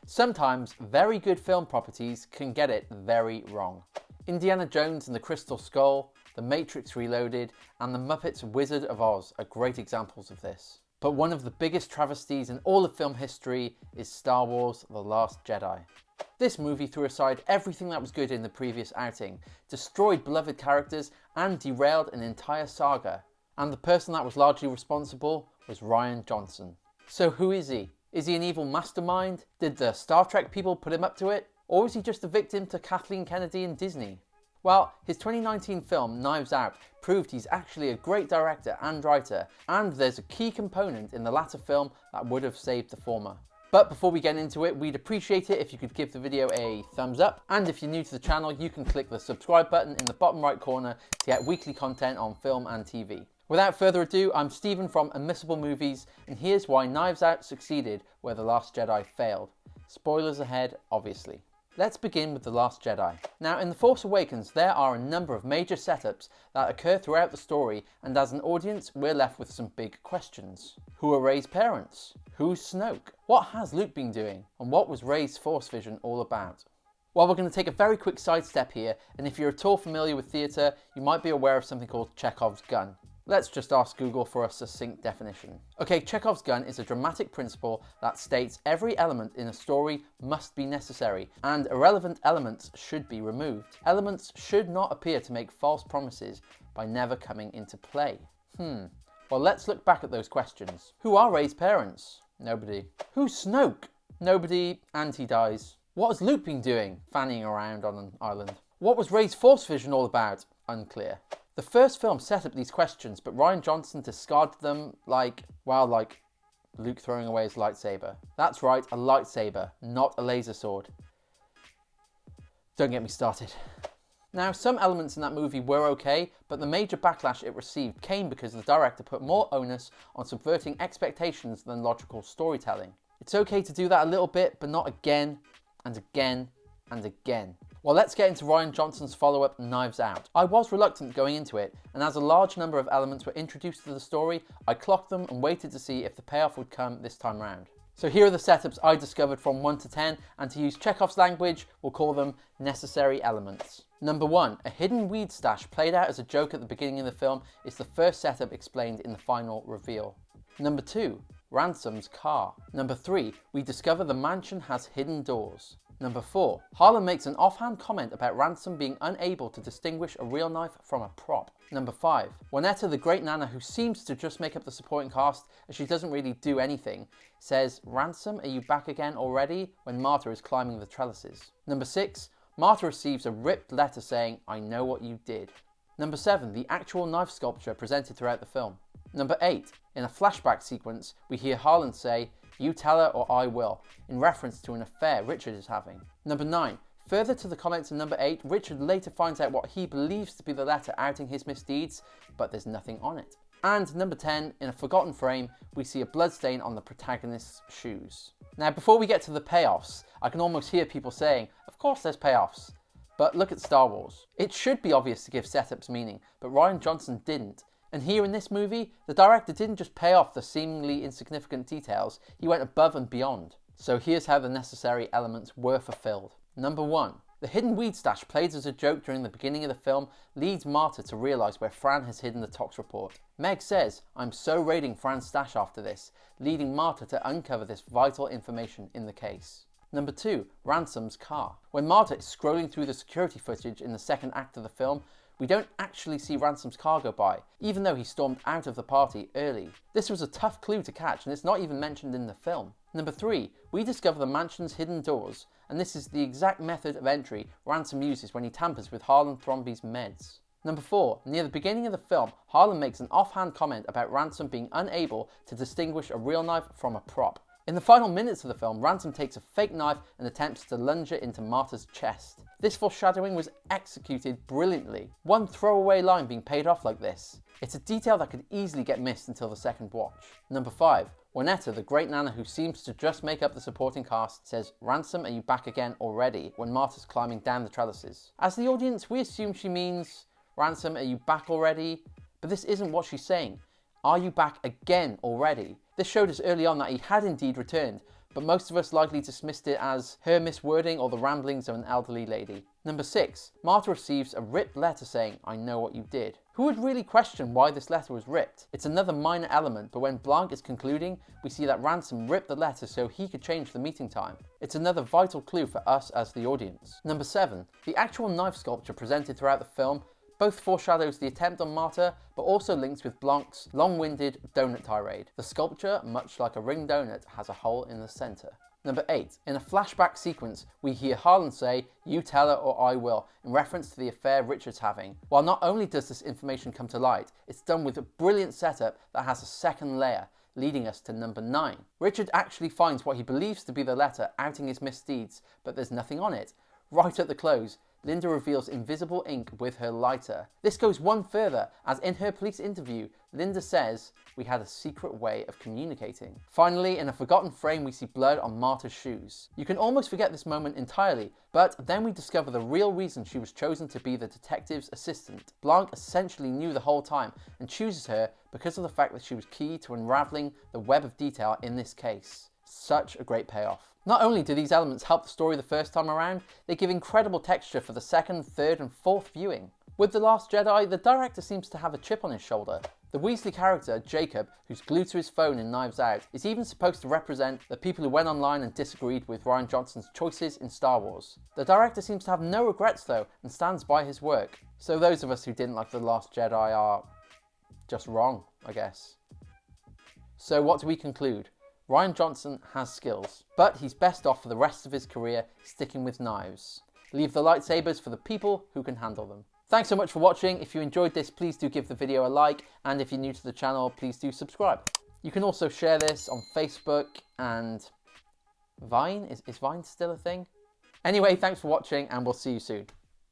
Sometimes very good film properties can get it very wrong. Indiana Jones and the Crystal Skull, The Matrix Reloaded, and The Muppets Wizard of Oz are great examples of this. But one of the biggest travesties in all of film history is Star Wars: The Last Jedi. This movie threw aside everything that was good in the previous outing, destroyed beloved characters, and derailed an entire saga. And the person that was largely responsible was Rian Johnson. So who is he? Is he an evil mastermind? Did the Star Trek people put him up to it? Or is he just a victim to Kathleen Kennedy and Disney? Well, his 2019 film, Knives Out, proved he's actually a great director and writer, and there's a key component in the latter film that would have saved the former. But before we get into it, we'd appreciate it if you could give the video a thumbs up, and if you're new to the channel, you can click the subscribe button in the bottom right corner to get weekly content on film and TV. Without further ado, I'm Stephen from Unmissable Movies, and here's why Knives Out succeeded where The Last Jedi failed. Spoilers ahead, obviously. Let's begin with The Last Jedi. Now, in The Force Awakens, there are a number of major setups that occur throughout the story, and as an audience, we're left with some big questions. Who are Rey's parents? Who's Snoke? What has Luke been doing? And what was Rey's Force vision all about? Well, we're going to take a very quick sidestep here, and if you're at all familiar with theatre, you might be aware of something called Chekhov's gun. Let's just ask Google for a succinct definition. Okay, Chekhov's gun is a dramatic principle that states every element in a story must be necessary, and irrelevant elements should be removed. Elements should not appear to make false promises by never coming into play. Well, let's look back at those questions. Who are Rey's parents? Nobody. Who's Snoke? Nobody, and he dies. What has Luke been doing? Fanning around on an island. What was Rey's Force vision all about? Unclear. The first film set up these questions, but Rian Johnson discarded them like Luke throwing away his lightsaber. That's right, a lightsaber, not a laser sword. Don't get me started. Now, some elements in that movie were okay, but the major backlash it received came because the director put more onus on subverting expectations than logical storytelling. It's okay to do that a little bit, but not again and again and again. Well, let's get into Rian Johnson's follow-up, Knives Out. I was reluctant going into it, and as a large number of elements were introduced to the story, I clocked them and waited to see if the payoff would come this time round. So here are the setups I discovered from 1 to 10, and to use Chekhov's language, we'll call them necessary elements. Number 1, a hidden weed stash played out as a joke at the beginning of the film is the first setup explained in the final reveal. Number 2, Ransom's car. Number 3, we discover the mansion has hidden doors. Number 4, Harlan makes an offhand comment about Ransom being unable to distinguish a real knife from a prop. Number 5, Juanetta, the great nana who seems to just make up the supporting cast as she doesn't really do anything, says, "Ransom, are you back again already?" when Marta is climbing the trellises. Number 6, Marta receives a ripped letter saying, "I know what you did." Number 7, the actual knife sculpture presented throughout the film. Number 8, in a flashback sequence, we hear Harlan say, "You tell her or I will," in reference to an affair Richard is having. Number 9, further to the comments in number 8, Richard later finds out what he believes to be the letter outing his misdeeds, but there's nothing on it. And number 10, in a forgotten frame, we see a bloodstain on the protagonist's shoes. Now, before we get to the payoffs, I can almost hear people saying, of course there's payoffs. But look at Star Wars. It should be obvious to give setups meaning, but Rian Johnson didn't. And here in this movie, the director didn't just pay off the seemingly insignificant details, he went above and beyond. So here's how the necessary elements were fulfilled. Number 1, the hidden weed stash played as a joke during the beginning of the film leads Marta to realise where Fran has hidden the tox report. Meg says, "I'm so raiding Fran's stash after this," leading Marta to uncover this vital information in the case. Number 2, Ransom's car. When Marta is scrolling through the security footage in the second act of the film, we don't actually see Ransom's car go by, even though he stormed out of the party early. This was a tough clue to catch, and it's not even mentioned in the film. Number 3, we discover the mansion's hidden doors, and this is the exact method of entry Ransom uses when he tampers with Harlan Thrombey's meds. Number 4, near the beginning of the film, Harlan makes an offhand comment about Ransom being unable to distinguish a real knife from a prop. In the final minutes of the film, Ransom takes a fake knife and attempts to lunge it into Marta's chest. This foreshadowing was executed brilliantly. One throwaway line being paid off like this. It's a detail that could easily get missed until the second watch. Number 5, Juanetta, the great nana who seems to just make up the supporting cast, says, "Ransom, are you back again already?" when Marta's climbing down the trellises. As the audience, we assume she means, "Ransom, are you back already?" But this isn't what she's saying. "Are you back again already?" This showed us early on that he had indeed returned, but most of us likely dismissed it as her miswording or the ramblings of an elderly lady. Number 6. Marta receives a ripped letter saying, "I know what you did." Who would really question why this letter was ripped? It's another minor element, but when Blanc is concluding, we see that Ransom ripped the letter so he could change the meeting time. It's another vital clue for us as the audience. Number 7. The actual knife sculpture presented throughout the film both foreshadows the attempt on Marta, but also links with Blanc's long-winded donut tirade. The sculpture, much like a ring donut, has a hole in the centre. Number 8. In a flashback sequence, we hear Harlan say, "You tell her or I will," in reference to the affair Richard's having. While not only does this information come to light, it's done with a brilliant setup that has a second layer, leading us to number 9. Richard actually finds what he believes to be the letter outing his misdeeds, but there's nothing on it. Right at the close, Linda reveals invisible ink with her lighter. This goes one further, as in her police interview, Linda says, "We had a secret way of communicating." Finally, in a forgotten frame, we see blood on Marta's shoes. You can almost forget this moment entirely, but then we discover the real reason she was chosen to be the detective's assistant. Blanc essentially knew the whole time and chooses her because of the fact that she was key to unraveling the web of detail in this case. Such a great payoff. Not only do these elements help the story the first time around, they give incredible texture for the second, third and fourth viewing. With The Last Jedi, the director seems to have a chip on his shoulder. The Weasley character, Jacob, who's glued to his phone in Knives Out, is even supposed to represent the people who went online and disagreed with Rian Johnson's choices in Star Wars. The director seems to have no regrets though, and stands by his work. So those of us who didn't like The Last Jedi are just wrong, I guess. So what do we conclude? Rian Johnson has skills, but he's best off for the rest of his career sticking with knives. Leave the lightsabers for the people who can handle them. Thanks so much for watching. If you enjoyed this, please do give the video a like, and if you're new to the channel, please do subscribe. You can also share this on Facebook and Vine. Is Vine still a thing? Anyway, thanks for watching, and we'll see you soon.